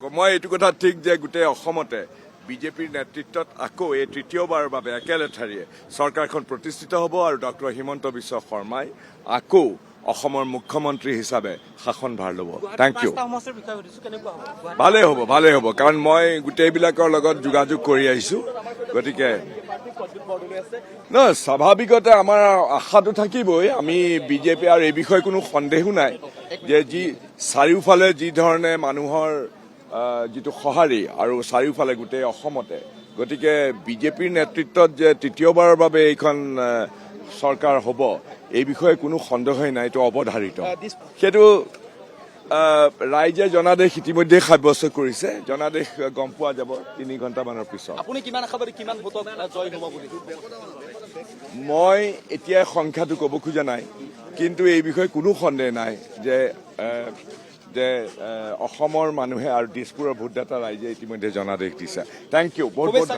মই এইটো কথা ঠিক যে গোটেই অসমতে বিজেপিৰ নেতৃত্বত আকৌ এই তৃতীয়বাৰৰ বাবে একেলেঠাৰিয়ে চৰকাৰখন প্ৰতিষ্ঠিত হ'ব আৰু ডক্টৰ হিমন্ত বিশ্ব শৰ্মাই আকৌ অসমৰ মুখ্যমন্ত্ৰী হিচাপে শাসনভাৰ ল'ব। Thank you. ভালেই হ'ব কাৰণ মই গোটেইবিলাকৰ লগত যোগাযোগ কৰি আহিছোঁ। গতিকে নহয়, স্বাভাৱিকতে আমাৰ আশাটো থাকিবই। আমি বিজেপি আৰু এই বিষয়ে কোনো সন্দেহো নাই যে যি চাৰিওফালে যি ধৰণে মানুহৰ যিটো সঁহাৰি আৰু চাৰিওফালে গোটেই অসমতে, গতিকে বিজেপিৰ নেতৃত্বত যে তৃতীয়বাৰৰ বাবে এইখন চৰকাৰ হ'ব এই বিষয়ে কোনো সন্দেহেই নাই, এইটো অৱধাৰিত। সেইটো ৰাইজে জনাদেশ ইতিমধ্যে সাব্যস্ত কৰিছে। জনাদেশ গম পোৱা যাব 3 ঘণ্টামানৰ পিছত। আপুনি কিমান আশাবাদী, কিমান ভোটত জয় হ'ব বুলি? মই এতিয়া সংখ্যাটো ক'ব খোজা নাই, কিন্তু এই বিষয়ে কোনো সন্দেহ নাই যে অসমৰ মানুহে আৰু দিছপুৰৰ ভোটদাতা ৰাইজে ইতিমধ্যে জনাদেশ দিছে। Thank you. বহুত